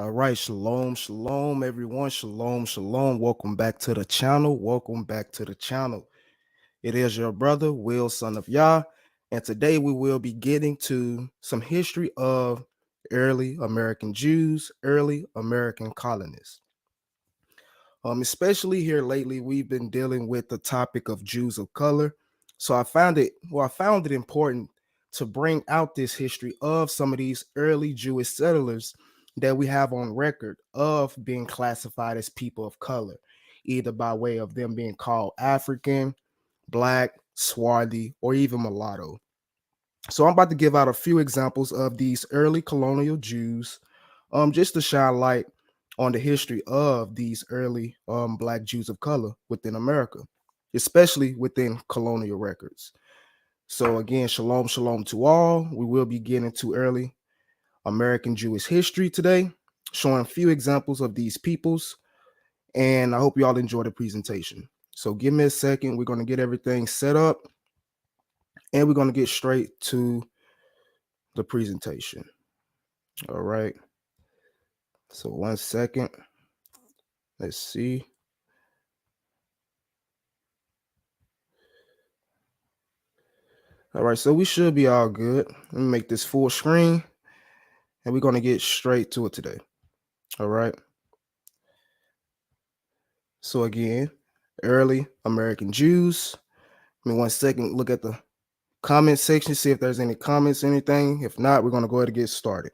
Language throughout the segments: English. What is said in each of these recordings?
All right, shalom, shalom, everyone. Shalom, shalom. Welcome back to the channel. Welcome back to the channel. It is your brother, Will, son of Yah, and today we will be getting to some history of early American Jews, early American colonists. Especially here lately, we've been dealing with the topic of Jews of color. So I found it important to bring out this history of some of these early Jewish settlers that we have on record of being classified as people of color, either by way of them being called African, Black, Swarthy, or even mulatto. So I'm about to give out a few examples of these early colonial Jews, just to shine light on the history of these early Black Jews of color within America, especially within colonial records. So again, shalom, shalom to all. We will be getting to early American Jewish history today, showing a few examples of these peoples, and I hope you all enjoy the presentation. So give me a second. We're going to get everything set up, and we're going to get straight to the presentation. All right. So 1 second. Let's see. All right, so we should be all good. Let me make this full screen, and we're going to get straight to it today. All right. So again, early American Jews. Give me 1 second. Look at the comment section, see if there's any comments, anything. If not, we're going to go ahead and get started.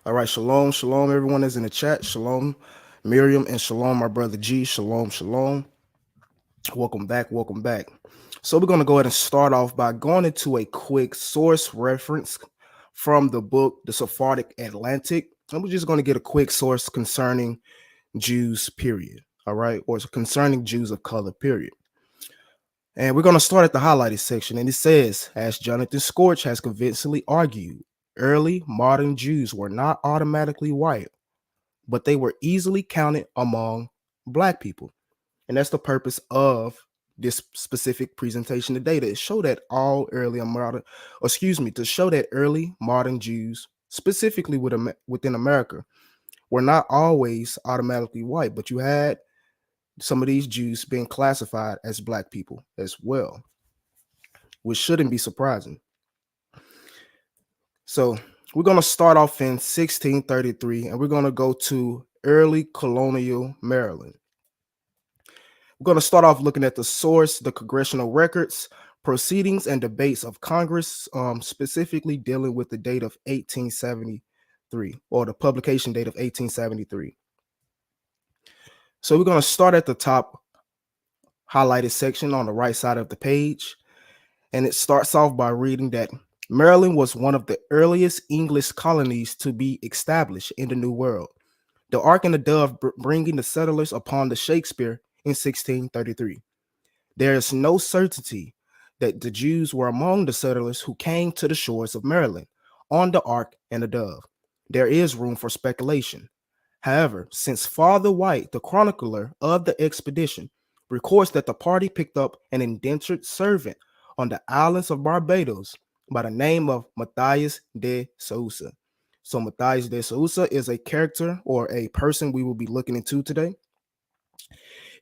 All right, shalom, shalom, everyone is in the chat. Shalom, Miriam, and shalom, my brother G. Shalom, shalom. Welcome back, welcome back. So we're going to go ahead and start off by going into a quick source reference from the book, The Sephardic Atlantic. And we're just going to get a quick source concerning Jews, period. All right, or concerning Jews of color, period. And we're going to start at the highlighted section. And it says, as Jonathan Scorch has convincingly argued, early modern Jews were not automatically white, but they were easily counted among Black people. And that's the purpose of this specific presentation today, to show that all early modern, to show that early modern Jews, specifically within America, were not always automatically white, but you had some of these Jews being classified as Black people as well, which shouldn't be surprising. So we're going to start off in 1633, and we're going to go to early colonial Maryland. We're going to start off looking at the source, the congressional records, proceedings, and debates of Congress, specifically dealing with the date of 1873, or the publication date of 1873. So we're going to start at the top highlighted section on the right side of the page. And it starts off by reading that Maryland was one of the earliest English colonies to be established in the New World. The Ark and the Dove bringing the settlers upon the Shakespeare in 1633. There is no certainty that the Jews were among the settlers who came to the shores of Maryland on the Ark and the Dove. There is room for speculation. However, since Father White, the chronicler of the expedition, records that the party picked up an indentured servant on the islands of Barbados by the name of Matthias de Sousa. So Matthias de Sousa is a character or a person we will be looking into today.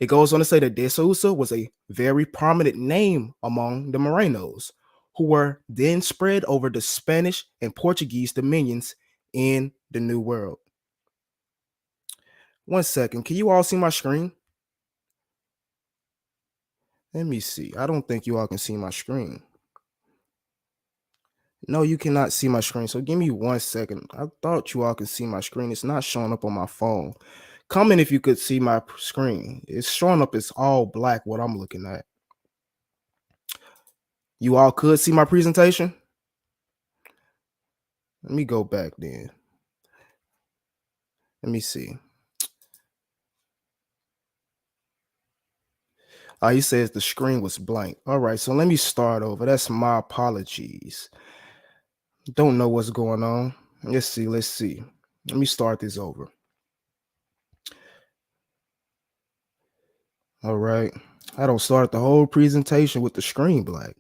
It goes on to say that de Sousa was a very prominent name among the Morenos, who were then spread over the Spanish and Portuguese dominions in the New World. 1 second, can you all see my screen? Let me see. I don't think you all can see my screen. No, you cannot see my screen. So give me 1 second. I thought you all could see my screen. It's not showing up on my phone. Comment if you could see my screen. It's showing up. It's all black what I'm looking at. You all could see my presentation? Let me go back then. Let me see. He says the screen was blank. All right, so let me start over. That's my apologies. Don't know what's going on. Let's see. Let me start this over. All right. I don't start the whole presentation with the screen black.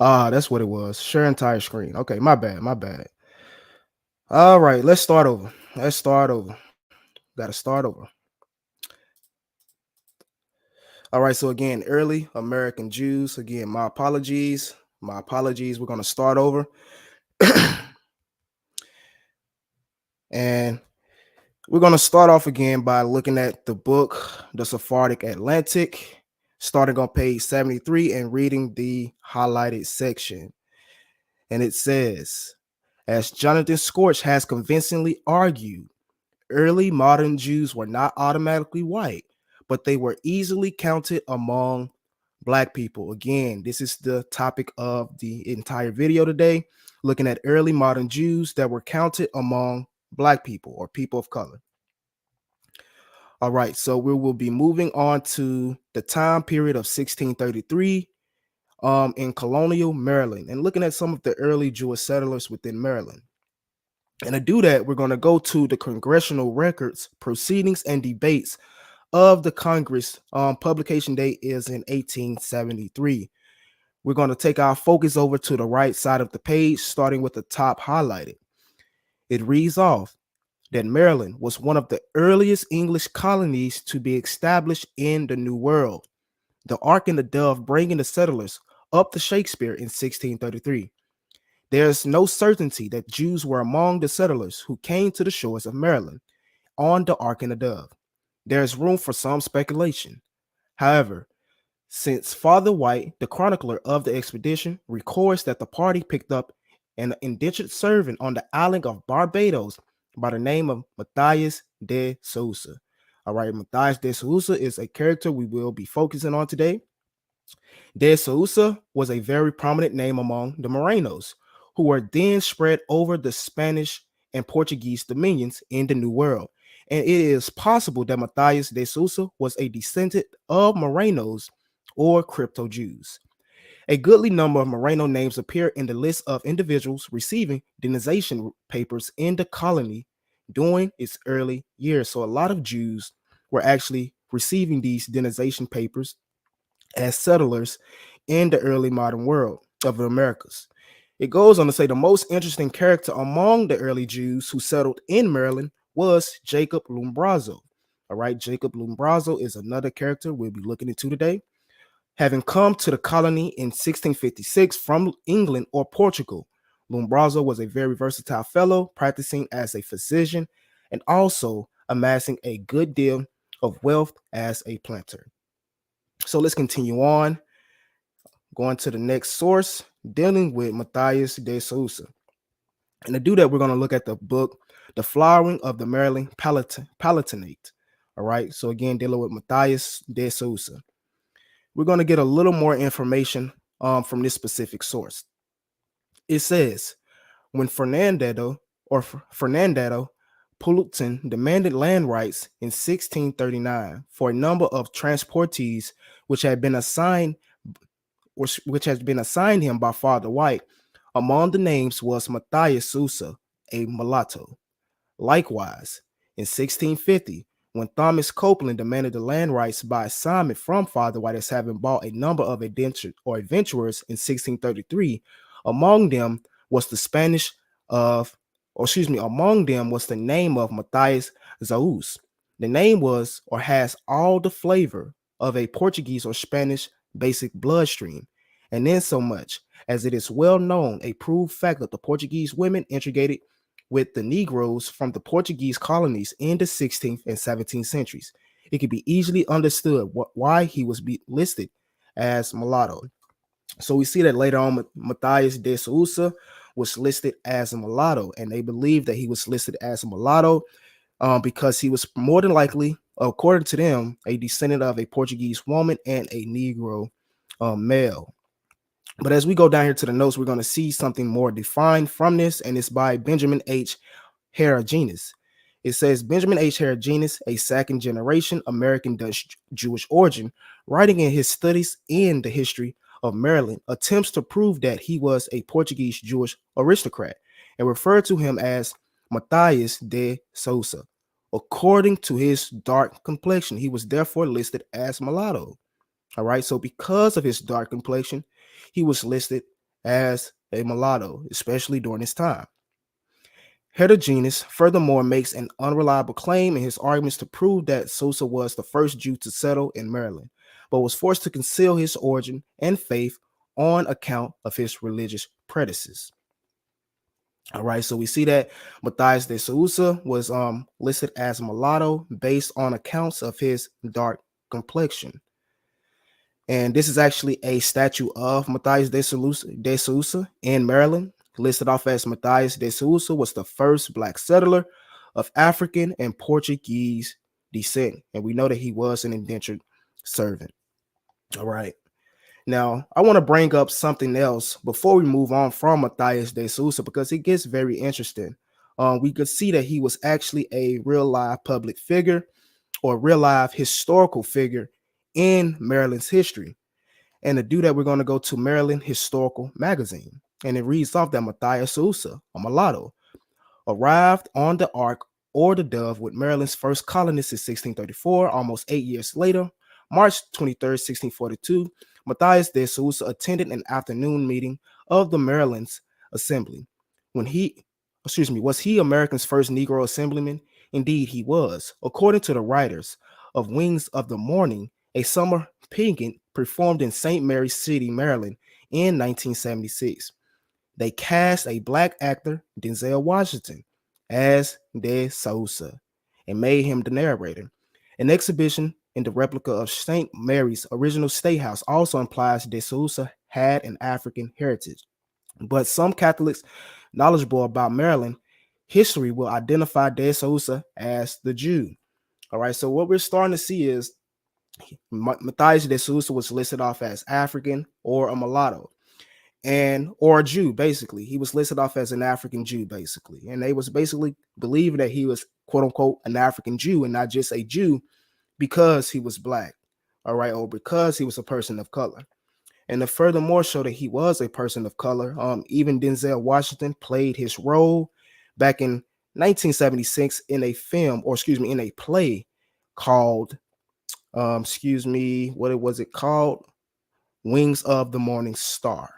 Ah, that's what it was. Share entire screen. Okay, my bad, my bad. All right, let's start over. Let's start over. Got to start over. All right, so again, early American Jews. Again, my apologies. My apologies. We're going to start over. And we're going to start off again by looking at the book, The Sephardic Atlantic, starting on page 73 and reading the highlighted section. And it says, as Jonathan Scorch has convincingly argued, early modern Jews were not automatically white, but they were easily counted among Black people. Again, this is the topic of the entire video today, looking at early modern Jews that were counted among Black people or people of color. All right, so we will be moving on to the time period of 1633 in Colonial Maryland and looking at some of the early Jewish settlers within Maryland. And to do that, we're going to go to the congressional records, proceedings, and debates of the Congress. Publication date is in 1873. We're going to take our focus over to the right side of the page, starting with the top highlighted. It reads off that Maryland was one of the earliest English colonies to be established in the New World. The Ark and the Dove bringing the settlers up to Shakespeare in 1633. There's no certainty that Jews were among the settlers who came to the shores of Maryland on the Ark and the Dove. There's room for some speculation. However, since Father White, the chronicler of the expedition, records that the party picked up an indentured servant on the island of Barbados by the name of Matthias de Sousa. All right, Matthias de Sousa is a character we will be focusing on today. De Sousa was a very prominent name among the Morenos, who were then spread over the Spanish and Portuguese dominions in the New World. And it is possible that Matthias de Sousa was a descendant of Morenos or crypto Jews. A goodly number of Moreno names appear in the list of individuals receiving denization papers in the colony during its early years. So a lot of Jews were actually receiving these denization papers as settlers in the early modern world of the Americas. It goes on to say the most interesting character among the early Jews who settled in Maryland was Jacob Lumbrozo. All right, Jacob Lumbrozo is another character we'll be looking into today. Having come to the colony in 1656 from England or Portugal, Lumbrozo was a very versatile fellow, practicing as a physician and also amassing a good deal of wealth as a planter. So let's continue on. Going to the next source, dealing with Matthias de Sousa. And to do that, we're going to look at the book, The Flowering of the Maryland Palatinate. All right. So again, dealing with Matthias de Sousa. We're going to get a little more information from this specific source. It says, when Fernando Pulutin demanded land rights in 1639 for a number of transportees which had been assigned him by Father White. Among the names was Matthias Sousa, a mulatto. Likewise, in 1650, when Thomas Copeland demanded the land rights by assignment from Father White as having bought a number of adventurers in 1633, among them was the name of Matthias Zaus. The name was or has all the flavor of a Portuguese or Spanish basic bloodstream, and then so much as it is well known, a proved fact that the Portuguese women integrated with the Negroes from the Portuguese colonies in the 16th and 17th centuries. It can be easily understood why he was listed as mulatto. So we see that later on, Matthias de Sousa was listed as a mulatto, and they believe that he was listed as a mulatto because he was more than likely, according to them, a descendant of a Portuguese woman and a Negro male. But as we go down here to the notes, we're going to see something more defined from this, and it's by Benjamin H. Herogenes. It says, Benjamin H. Herogenes, a second generation American Dutch Jewish origin, writing in his studies in the history of Maryland, attempts to prove that he was a Portuguese Jewish aristocrat and referred to him as Matthias de Sousa. According to his dark complexion, he was therefore listed as mulatto. All right, so because of his dark complexion, he was listed as a mulatto, especially during his time. Heterogeneous, furthermore, makes an unreliable claim in his arguments to prove that Sousa was the first Jew to settle in Maryland, but was forced to conceal his origin and faith on account of his religious prejudices. All right, so we see that Matthias de Sousa was listed as mulatto based on accounts of his dark complexion. And this is actually a statue of Matthias de Sousa in Maryland. Listed off as Matthias de Sousa was the first black settler of African and Portuguese descent. And we know that he was an indentured servant. All right. Now, I want to bring up something else before we move on from Matthias de Sousa because it gets very interesting. We could see that he was actually a real live public figure or real live historical figure in Maryland's history. And to do that, we're going to go to Maryland Historical Magazine. And it reads off that Matthias Sousa, a mulatto, arrived on the Ark or the Dove with Maryland's first colonists in 1634. Almost 8 years later, March 23rd, 1642, Matthias de Sousa attended an afternoon meeting of the Maryland's Assembly. Was he America's first Negro assemblyman? Indeed, he was. According to the writers of Wings of the Morning, a summer pageant performed in St. Mary's City, Maryland in 1976. They cast a black actor, Denzel Washington, as De Sousa and made him the narrator. An exhibition in the replica of St. Mary's original State House also implies De Sousa had an African heritage. But some Catholics knowledgeable about Maryland history will identify De Sousa as the Jew. All right, so what we're starting to see is Matthias de Sousa was listed off as African or a mulatto or a Jew. Basically, he was listed off as an African Jew, basically, and they was basically believing that he was quote unquote an African Jew and not just a Jew because he was black, all right, or because he was a person of color. And to furthermore show that he was a person of color, even Denzel Washington played his role back in 1976 in in a play called what was it called? Wings of the Morning Star.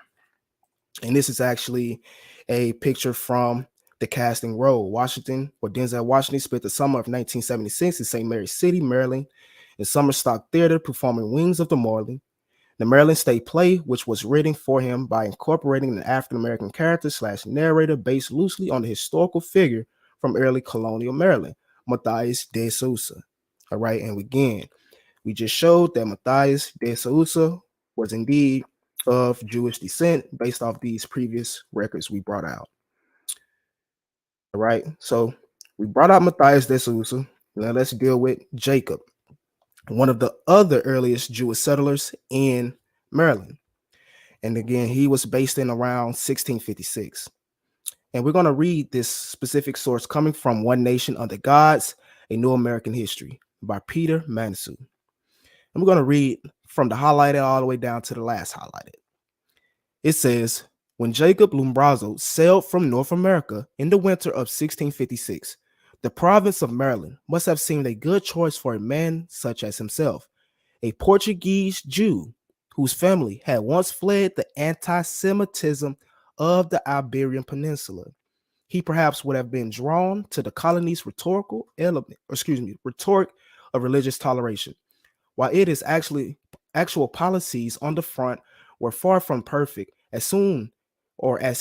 And this is actually a picture from the casting role. Denzel Washington spent the summer of 1976 in St. Mary's City, Maryland, in Summer Stock Theater performing Wings of the Morning, the Maryland State play, which was written for him by incorporating an African-American character / narrator based loosely on the historical figure from early colonial Maryland, Matthias de Sousa. All right, and again, we just showed that Matthias de Sousa was indeed of Jewish descent based off these previous records we brought out. All right, so we brought out Matthias de Sousa. Now let's deal with Jacob, one of the other earliest Jewish settlers in Maryland. And again, he was based in around 1656. And we're going to read this specific source coming from One Nation Under Gods, A New American History by Peter Mansu. And we're going to read from the highlighted all the way down to the last highlighted. It says, when Jacob Lumbrozo sailed from North America in the winter of 1656, the province of Maryland must have seemed a good choice for a man such as himself, a Portuguese Jew whose family had once fled the anti-Semitism of the Iberian Peninsula. He perhaps would have been drawn to the colony's rhetoric of religious toleration. While it is actual policies on the front were far from perfect, as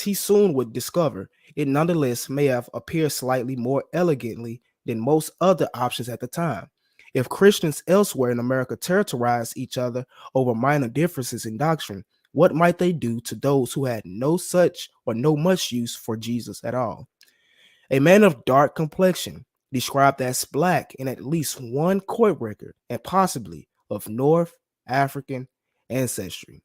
he soon would discover, it nonetheless may have appeared slightly more elegantly than most other options at the time. If Christians elsewhere in America terrorized each other over minor differences in doctrine, what might they do to those who had no such or no much use for Jesus at all? A man of dark complexion, described as black in at least one court record, and possibly of North African ancestry.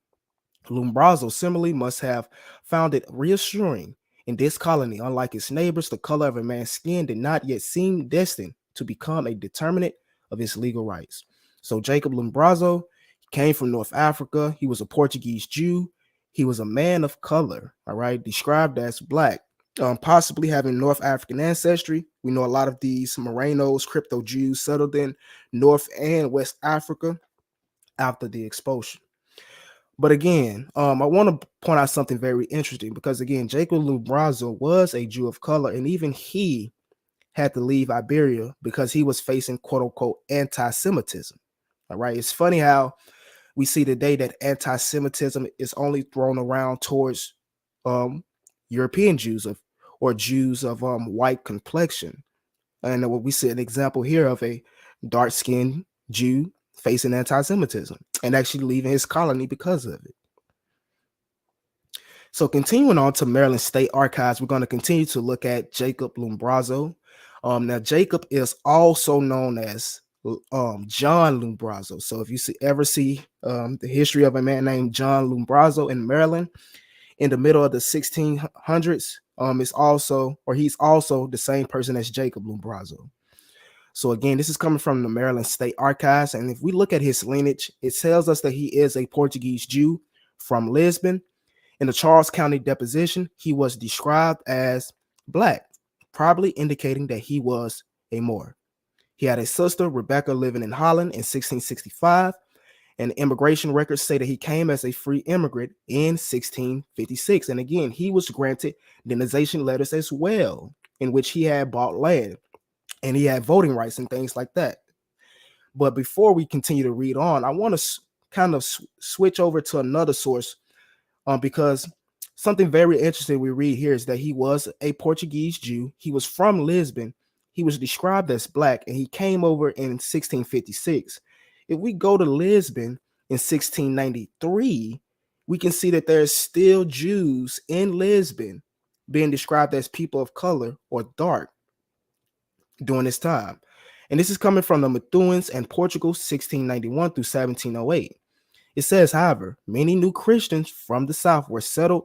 Lumbrozo similarly must have found it reassuring in this colony, unlike its neighbors, the color of a man's skin did not yet seem destined to become a determinant of his legal rights. So Jacob Lumbrozo came from North Africa. He was a Portuguese Jew. He was a man of color, all right, described as black, possibly having North African ancestry. We know a lot of these Morenos, crypto Jews settled in North and West Africa after the expulsion. But again, I want to point out something very interesting because again, Jacob Lumbrozo was a Jew of color, and even he had to leave Iberia because he was facing quote unquote anti-Semitism. All right. It's funny how we see today that anti-Semitism is only thrown around towards um, European Jews or Jews of white complexion. And what we see an example here of a dark-skinned Jew facing anti-Semitism and actually leaving his colony because of it. So continuing on to Maryland State Archives, we're going to continue to look at Jacob Lumbrozo. Now, Jacob is also known as John Lumbrozo. So if you ever see the history of a man named John Lumbrozo in Maryland in the middle of the 1600s, he's also the same person as Jacob Lumbrozo. So again, this is coming from the Maryland State Archives, and if we look at his lineage, it tells us that he is a Portuguese Jew from Lisbon. In the Charles County deposition, he was described as black, probably indicating that he was a Moor. He had a sister, Rebecca, living in Holland in 1665, and immigration records say that he came as a free immigrant in 1656. And again, he was granted denization letters as well, in which he had bought land and he had voting rights and things like that. But before we continue to read on, I want to kind of switch over to another source because something very interesting we read here is that he was a Portuguese Jew. He was from Lisbon. He was described as black, and he came over in 1656. If we go to Lisbon in 1693, we can see that there's still Jews in Lisbon being described as people of color or dark during this time. And this is coming from the Methuans and Portugal, 1691 through 1708. It says, however, many new Christians from the south were settled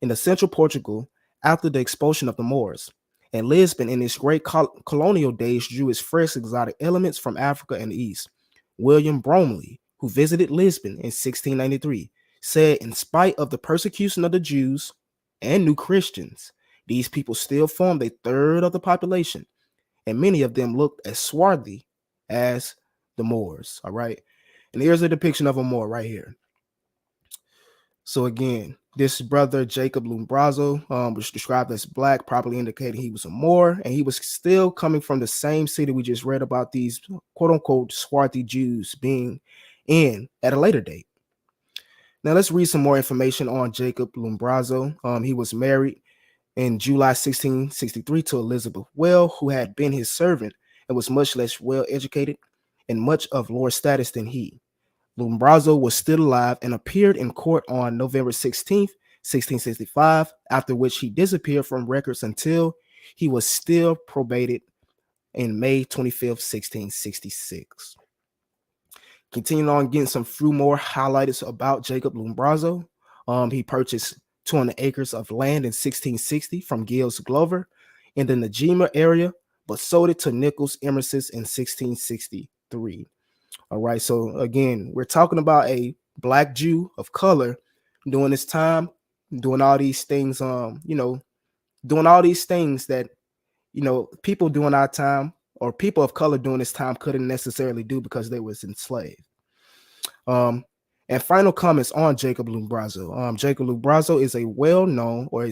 in the central Portugal after the expulsion of the Moors. And Lisbon, in its great colonial days, drew its fresh exotic elements from Africa and the East. William Bromley, who visited Lisbon in 1693, said, in spite of the persecution of the Jews and new Christians, these people still formed a third of the population, and many of them looked as swarthy as the Moors. All right. And here's a depiction of a Moor right here. So again, this brother, Jacob Lumbrozo, was described as black, probably indicating he was a Moor, and he was still coming from the same city we just read about these quote-unquote swarthy Jews being in at a later date. Now let's read some more information on Jacob Lumbrozo. He was married in July 1663 to Elizabeth Well, who had been his servant and was much less well educated and much of lower status than he. Lumbrozo was still alive and appeared in court on November 16th, 1665, after which he disappeared from records until he was still probated in May 25th, 1666. Continuing on, getting some few more highlights about Jacob Lumbrozo. He purchased 200 acres of land in 1660 from Giles Glover in the Najima area, but sold it to Nicholas Emerson in 1663. All right. So again, we're talking about a black Jew of color during this time, doing all these things, doing all these things that, people during our time or people of color during this time couldn't necessarily do because they was enslaved. And final comments on Jacob Lumbrozo. Jacob Lumbrozo is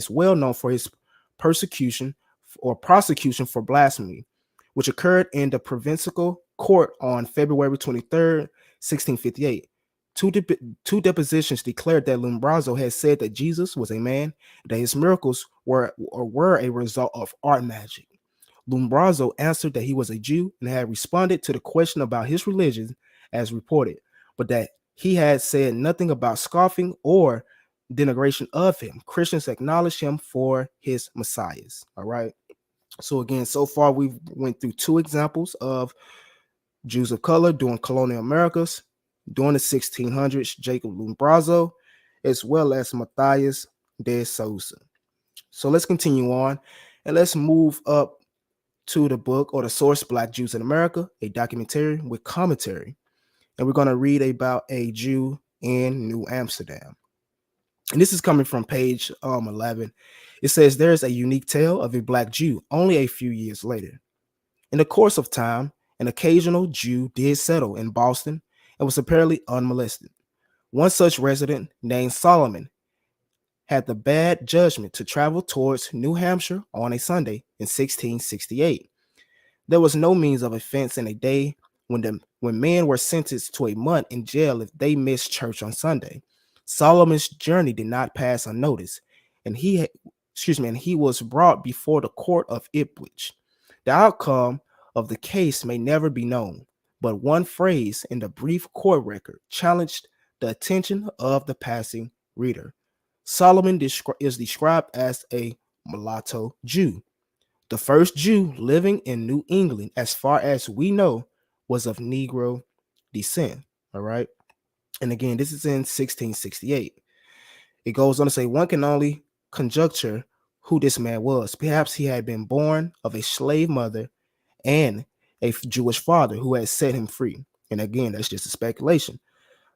well known for his persecution or prosecution for blasphemy, which occurred in the provincial court on February 23rd, 1658. Two depositions declared that Lumbrozo had said that Jesus was a man, that his miracles were a result of art magic. Lumbrozo answered that he was a Jew and had responded to the question about his religion as reported, but that he had said nothing about scoffing or denigration of him. Christians acknowledged him for his messiahs. All right. So again, so far we went through two examples of Jews of color during colonial Americas during the 1600s, Jacob Lumbrozo, as well as Matthias de Sousa. So let's continue on and let's move up to the book or the source, Black Jews in America, a documentary with commentary. And we're going to read about a Jew in New Amsterdam. And this is coming from page 11. It says, there is a unique tale of a black Jew only a few years later. In the course of time, an occasional Jew did settle in Boston and was apparently unmolested. One such resident, named Solomon, had the bad judgment to travel towards New Hampshire on a Sunday in 1668. There was no means of offense in a day when men were sentenced to a month in jail if they missed church on Sunday. Solomon's journey did not pass unnoticed, and he was brought before the court of Ipswich. The outcome of the case may never be known, but one phrase in the brief court record challenged the attention of the passing reader. Solomon is described as a mulatto Jew. The first Jew living in New England, as far as we know, was of Negro descent. All right. And again, this is in 1668. It goes on to say one can only conjecture who this man was. Perhaps he had been born of a slave mother and a Jewish father who had set him free. And again, that's just a speculation.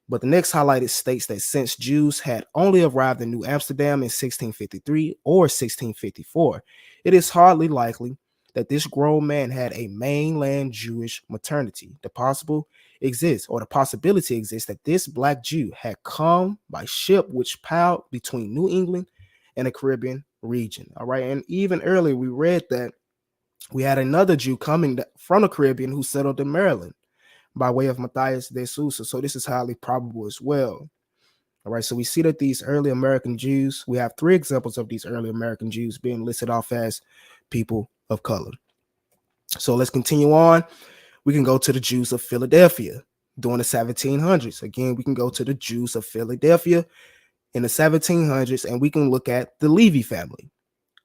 But the next highlighted states that since Jews had only arrived in New Amsterdam in 1653 or 1654, it is hardly likely that this grown man had a mainland Jewish maternity. The possibility exists that this black Jew had come by ship which piled between New England and the Caribbean region. All right. And even earlier, we read that we had another Jew coming from the Caribbean who settled in Maryland by way of Matthias de Sousa. So this is highly probable as well. All right, so we see that these early American Jews, we have three examples of these early American Jews being listed off as people of color. So let's continue on. We can go to the Jews of Philadelphia during the 1700s. Again, we can go to the Jews of Philadelphia in the 1700s, and we can look at the Levy family.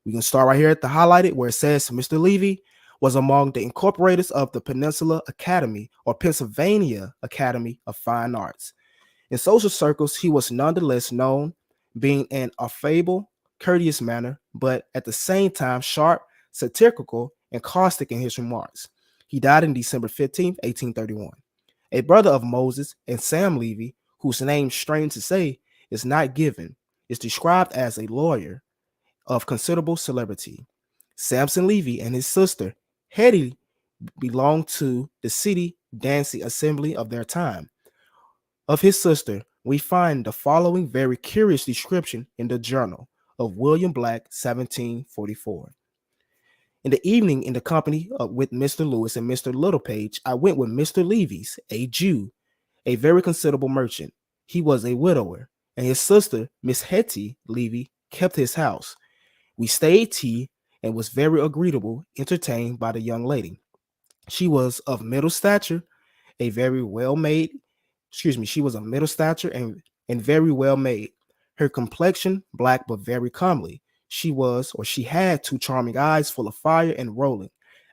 We can start right here at the highlighted where it says Mr. Levy was among the incorporators of the Peninsula Academy or Pennsylvania Academy of Fine Arts. In social circles, he was nonetheless known, being in affable, courteous manner, but at the same time sharp, satirical, and caustic in his remarks. He died on December 15, 1831. A brother of Moses and Sam Levy, whose name, strange to say, is not given, is described as a lawyer of considerable celebrity. Samson Levy and his sister, Hetty, belonged to the city dancing assembly of their time. Of his sister, we find the following very curious description in the journal of William Black, 1744. In the evening, in the company with Mr. Lewis and Mr. Littlepage, I went with Mr. Levy's, a Jew, a very considerable merchant. He was a widower, and his sister, Miss Hetty Levy, kept his house. We stayed tea and was very agreeable, entertained by the young lady. She was of middle stature, a very well made, she was of middle stature and very well made. Her complexion black but very comely. She had two charming eyes full of fire and rolling,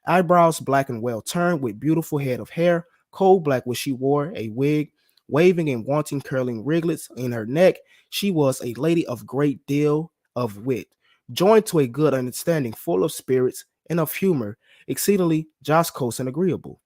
eyebrows black and well turned with beautiful head of hair, coal black which she wore a wig, waving and wanting curling riglets in her neck. She was a lady of great deal of wit, joined to a good understanding, full of spirits and of humor, exceedingly jocose and agreeable.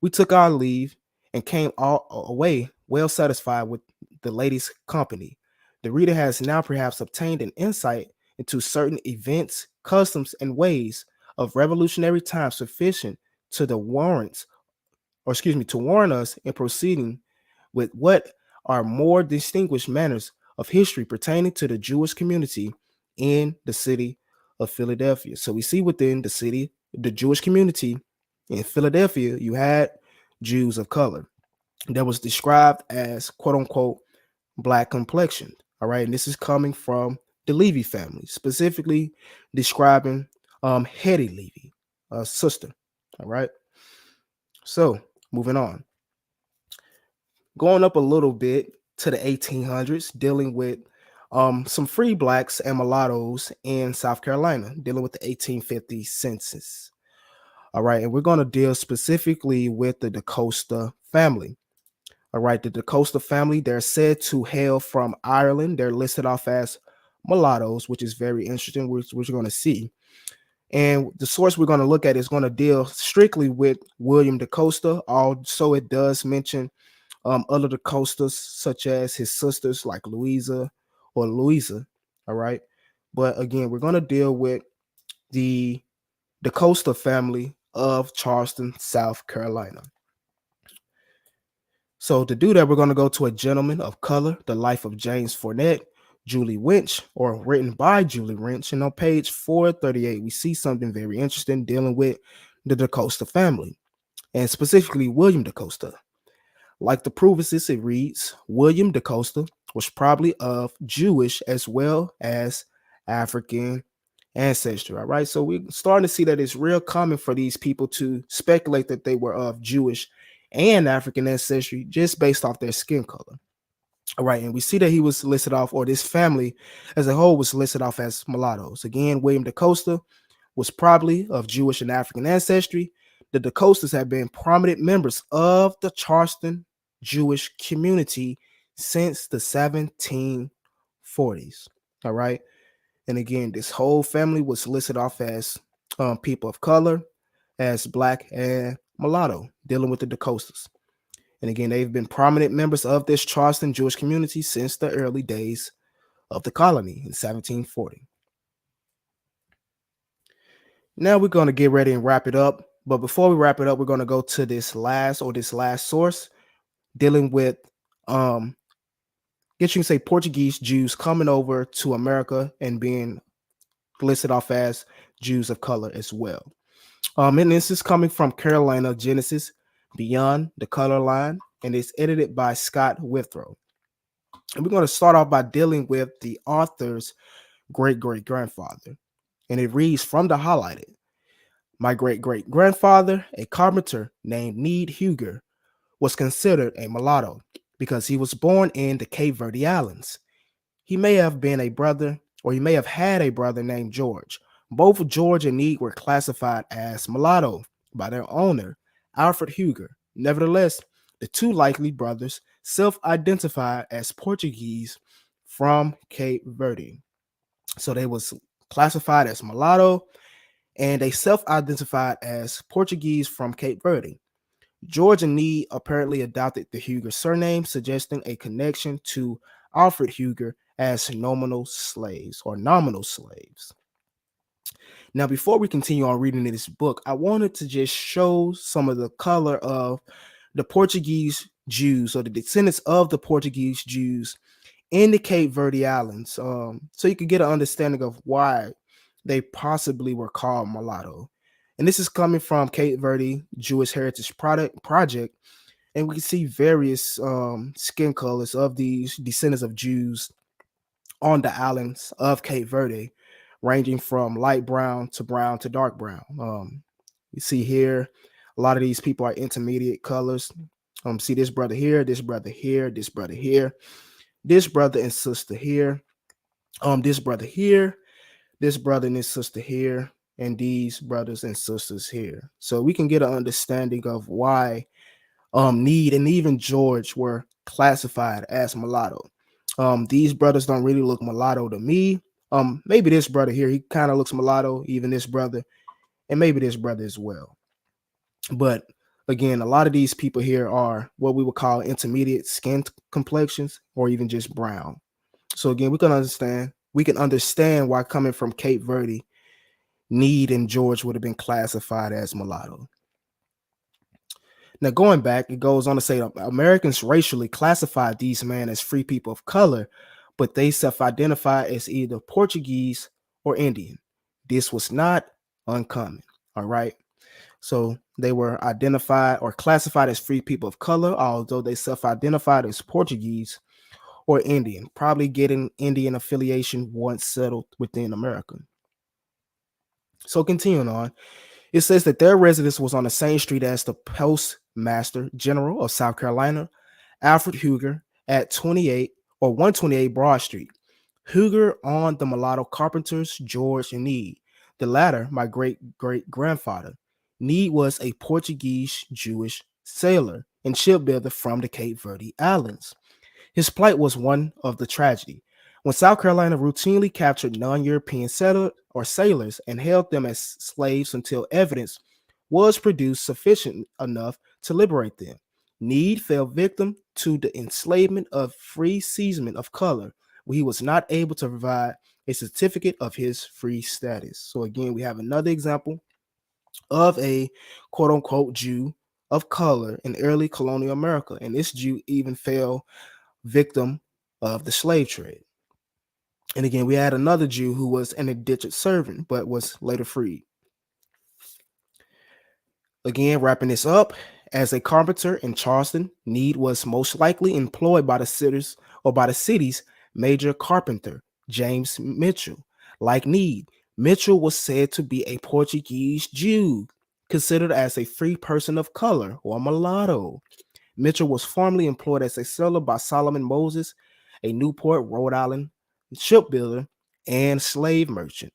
We took our leave and came all away well satisfied with the lady's company. The reader has now perhaps obtained an insight into certain events, customs, and ways of revolutionary times sufficient to warn us in proceeding with what are more distinguished manners of history pertaining to the Jewish community in the city of Philadelphia. So we see within the Jewish community in Philadelphia, you had Jews of color that was described as quote unquote black complexioned. All right. And this is coming from the Levy family, specifically describing Hetty Levy, sister. All right. So moving on. Going up a little bit to the 1800s, dealing with some free blacks and mulattoes in South Carolina, dealing with the 1850 census. All right. And we're going to deal specifically with the DeCosta family. All right. The DeCosta family, they're said to hail from Ireland. They're listed off as mulattoes, which is very interesting, which we're going to see. And the source we're going to look at is going to deal strictly with William DeCosta. Also, it does mention other DeCostas, such as his sisters like Louisa or Louisa. All right. But again, we're going to deal with the DeCosta family of Charleston, South Carolina. So to do that, we're going to go to A Gentleman of Color, The Life of James Fournette, Julie Winch, or written by Julie Winch. And on page 438, we see something very interesting dealing with the DeCosta family, and specifically William DeCosta. Like the Provises, it reads, William DeCosta was probably of Jewish as well as African ancestry. All right. So we're starting to see that it's real common for these people to speculate that they were of Jewish and African ancestry just based off their skin color. All right. And we see that he was listed off, or this family as a whole was listed off as mulattoes. Again, William DeCosta was probably of Jewish and African ancestry. The DeCostas have been prominent members of the Charleston Jewish community since the 1740s. All right. And again, this whole family was listed off as people of color, as black and mulatto, dealing with the DeCostas. And again, they've been prominent members of this Charleston Jewish community since the early days of the colony in 1740. Now we're going to get ready and wrap it up. But before we wrap it up, we're going to go to this last source dealing with, guess you can say, Portuguese Jews coming over to America and being listed off as Jews of color as well. And this is coming from Carolina Genesis, Beyond the Color Line, and it's edited by Scott Withrow. And we're going to start off by dealing with the author's great-great-grandfather. And it reads from the highlighted. My great-great-grandfather, a carpenter named Need Huger, was considered a mulatto because he was born in the Cape Verde Islands. He may have been a brother, or he may have had a brother named George. Both George and Need were classified as mulatto by their owner, Alfred Huger. Nevertheless, the two likely brothers self-identified as Portuguese from Cape Verde. So they was classified as mulatto, and they self-identified as Portuguese from Cape Verde. George and Need apparently adopted the Huger surname, suggesting a connection to Alfred Huger as nominal slaves. Now, before we continue on reading this book, I wanted to just show some of the color of the Portuguese Jews, or the descendants of the Portuguese Jews in the Cape Verde Islands, so you could get an understanding of why they possibly were called mulatto. And this is coming from Cape Verde Jewish Heritage Project, and we can see various skin colors of these descendants of Jews on the islands of Cape Verde, ranging from light brown to dark brown. You see here, a lot of these people are intermediate colors. See this brother here, this brother here, this brother here, this brother and sister here, this brother here, this brother and this sister here, and these brothers and sisters here. So we can get an understanding of why Need and even George were classified as mulatto. These brothers don't really look mulatto to me. Maybe this brother here, he kind of looks mulatto, even this brother, and maybe this brother as well. But again, a lot of these people here are what we would call intermediate skin complexions, or even just brown. So again, we can understand why, coming from Cape Verde, Need and George would have been classified as mulatto. Now, going back, it goes on to say Americans racially classified these men as free people of color, but they self-identify as either Portuguese or Indian. This was not uncommon. All right. So they were identified or classified as free people of color, although they self-identified as Portuguese or Indian, probably getting Indian affiliation once settled within America. So continuing on, it says that their residence was on the same street as the Postmaster General of South Carolina, Alfred Huger, at 128 Broad Street. Huger owned the mulatto carpenters George and Need. The latter, my great-great-grandfather. Need was a Portuguese Jewish sailor and shipbuilder from the Cape Verde Islands. His plight was one of the tragedy. When South Carolina routinely captured non-European sailors and held them as slaves until evidence was produced sufficient enough to liberate them, Need fell victim to the enslavement of free seamen of color, where he was not able to provide a certificate of his free status. So again, we have another example of a quote-unquote Jew of color in early colonial America, and this Jew even fell victim of the slave trade. And again, we had another Jew who was an indentured servant but was later freed. Again, wrapping this up, as a carpenter in Charleston, Need was most likely employed by the city's major carpenter, James Mitchell. Like Need, Mitchell was said to be a Portuguese Jew, considered as a free person of color or mulatto. Mitchell was formerly employed as a sailor by Solomon Moses, a Newport, Rhode Island shipbuilder and slave merchant.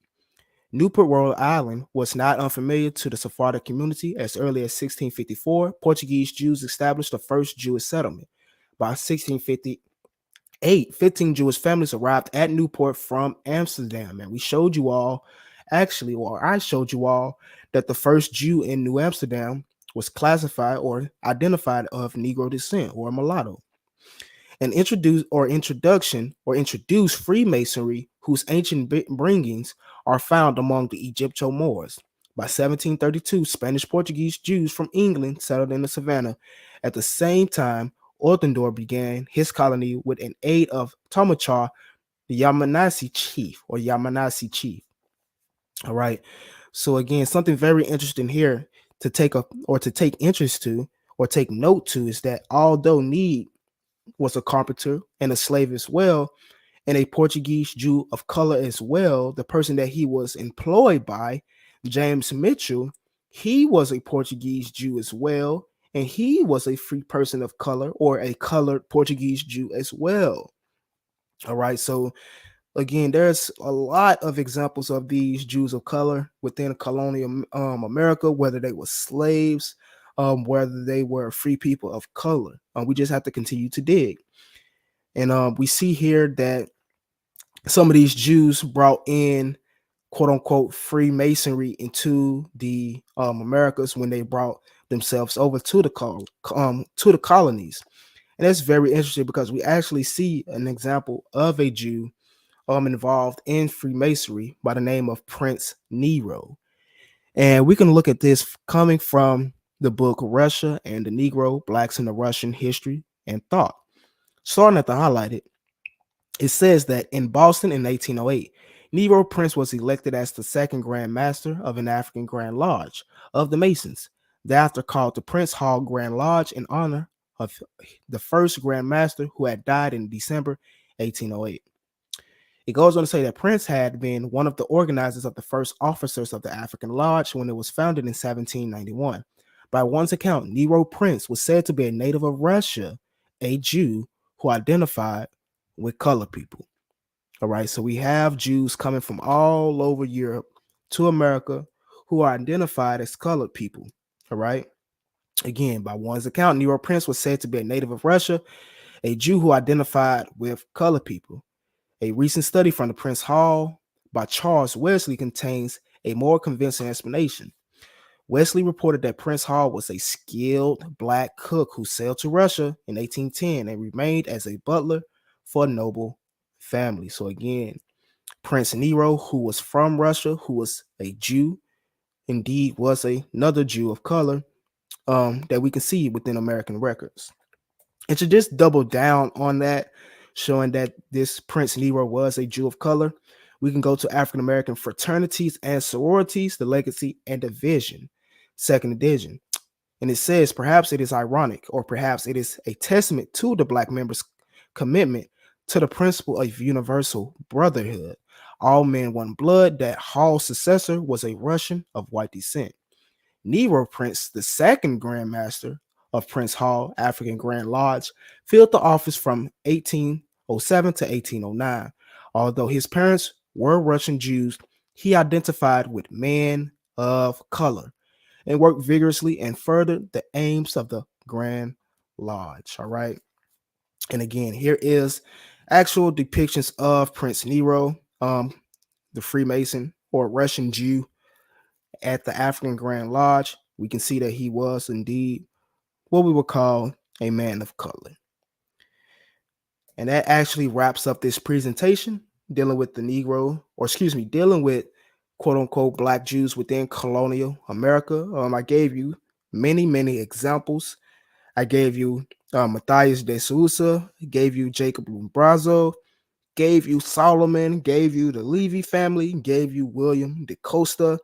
Newport, Rhode Island was not unfamiliar to the Sephardic community. As early as 1654, Portuguese Jews established the first Jewish settlement. By 1658, 15 Jewish families arrived at Newport from Amsterdam. And we showed you all, actually, or I showed you all, that the first Jew in New Amsterdam was classified or identified of Negro descent or mulatto, and introduced Freemasonry, whose ancient bringings are found among the Egypto-Moors. By 1732, Spanish Portuguese Jews from England settled in the savannah. At the same time, Orthendor began his colony with an aid of Tomachar, the Yamanasi chief. All right. So again, something very interesting here to take interest to or take note to is that although Need was a carpenter and a slave as well, and a Portuguese Jew of color as well, the person that he was employed by, James Mitchell, he was a Portuguese Jew as well, and he was a free person of color or a colored Portuguese Jew as well. All right, so again, there's a lot of examples of these Jews of color within colonial America, whether they were slaves, whether they were free people of color. We just have to continue to dig. And we see here that some of these Jews brought in quote unquote Freemasonry into the Americas when they brought themselves over to the colonies. And that's very interesting because we actually see an example of a Jew involved in Freemasonry by the name of Prince Nero. And we can look at this coming from the book Russia and the Negro, Blacks in the Russian History and Thought. Starting at the highlighted, it says that in Boston in 1808, Nero Prince was elected as the second Grand Master of an African Grand Lodge of the Masons, thereafter called the Prince Hall Grand Lodge in honor of the first Grand Master who had died in December 1808. It goes on to say that Prince had been one of the organizers of the first officers of the African Lodge when it was founded in 1791. By one's account, Nero Prince was said to be a native of Russia, a Jew who identified with colored people. All right, so we have Jews coming from all over Europe to America who are identified as colored people. All right, again, by one's account, Nero Prince was said to be a native of Russia, a Jew who identified with colored people. A recent study from the Prince Hall by Charles Wesley contains a more convincing explanation. Wesley reported that Prince Hall was a skilled black cook who sailed to Russia in 1810 and remained as a butler for a noble family. So again, Prince Nero, who was from Russia, who was a Jew, indeed was another Jew of color that we can see within American records. And to just double down on that, showing that this Prince Nero was a Jew of color, we can go to African American fraternities and sororities, the legacy and division, second edition. And it says, perhaps it is ironic, or perhaps it is a testament to the black members' commitment to the principle of universal brotherhood. All men one blood, that Hall's successor was a Russian of white descent. Nero Prince, the second Grand Master of Prince Hall African Grand Lodge, filled the office from 1807 to 1809. Although his parents were Russian Jews, he identified with men of color and worked vigorously and furthered the aims of the Grand Lodge. All right. And again, here is actual depictions of Prince Nero, the Freemason or Russian Jew at the African Grand Lodge. We can see that he was indeed what we would call a man of color. And that actually wraps up this presentation dealing with the Negro, or excuse me, dealing with quote unquote black Jews within colonial America. I gave you many examples. I gave you Matthias de Sousa, gave you Jacob Lumbrozo, gave you Solomon, gave you the Levy family, gave you William DeCosta,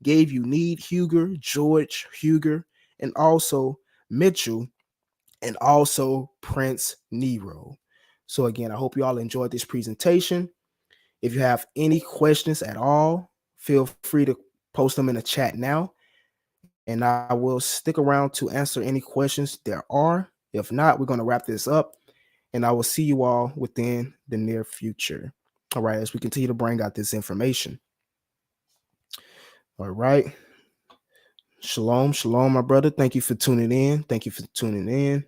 gave you Need Huger, George Huger, and also Mitchell, and also Prince Nero. So again, I hope you all enjoyed this presentation. If you have any questions at all, feel free to post them in the chat now, and I will stick around to answer any questions there are. If not, we're going to wrap this up, and I will see you all within the near future. All right, as we continue to bring out this information. All right. Shalom, shalom, my brother. Thank you for tuning in. Thank you for tuning in.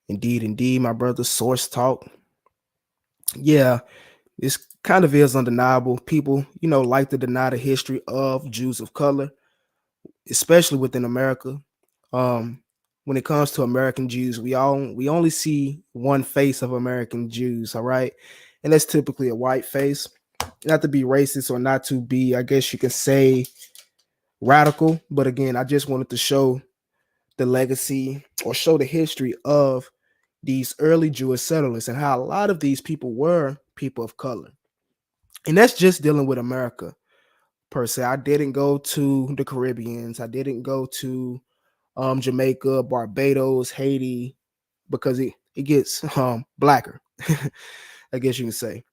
Indeed, my brother. Source Talk. Yeah, this kind of is undeniable. People, like to deny the history of Jews of color, especially within America. When it comes to American Jews, we only see one face of American Jews, all right? And that's typically a white face. Not to be racist or not to be, I guess you can say, radical, but again, I just wanted to show the legacy or show the history of these early Jewish settlers and how a lot of these people were people of color. And that's just dealing with America per se. I didn't go to the Caribbeans. I didn't go to Jamaica, Barbados, Haiti, because it gets blacker, I guess you can say.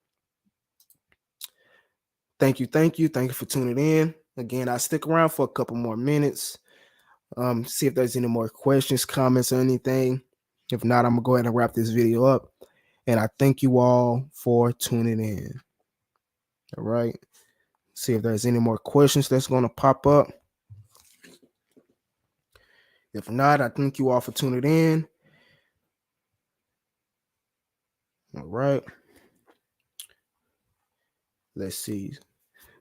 Thank you for tuning in. Again, I'll stick around for a couple more minutes. See if there's any more questions, comments, or anything. If not, I'm gonna go ahead and wrap this video up. And I thank you all for tuning in. All right. See if there's any more questions that's going to pop up. If not, I thank you all for tuning in. All right. Let's see.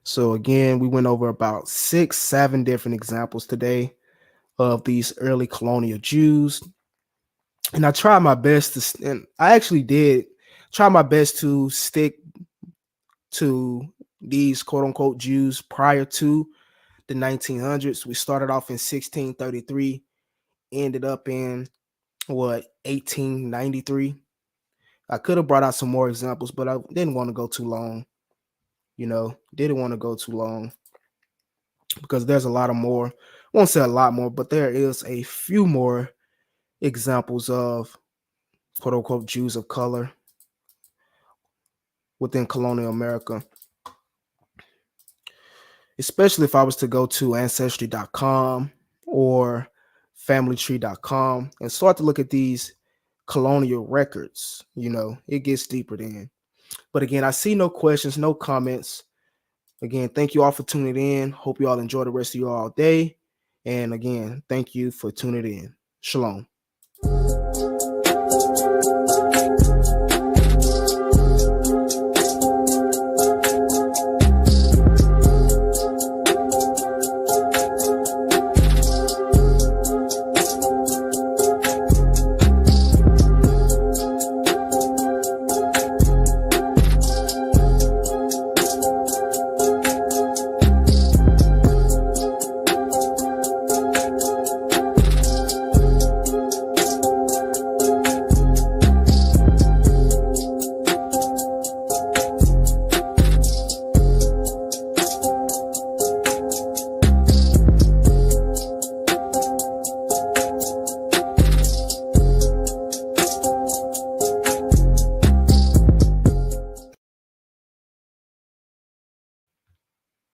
So again, we went over about 6-7 different examples today of these early colonial Jews. And I tried my best to, and I actually did try my best to stick to these quote unquote Jews prior to the 1900s. We started off in 1633, ended up in 1893. I could have brought out some more examples, but I didn't want to go too long. Didn't want to go too long because there's a lot of more. I won't say a lot more, but there is a few more examples of quote unquote Jews of color within colonial America. Especially if I was to go to ancestry.com or familytree.com and start to look at these colonial records, it gets deeper then. But again, I see no questions, no comments. Again, thank you all for tuning in. Hope you all enjoy the rest of your all day. And again, thank you for tuning in. Shalom.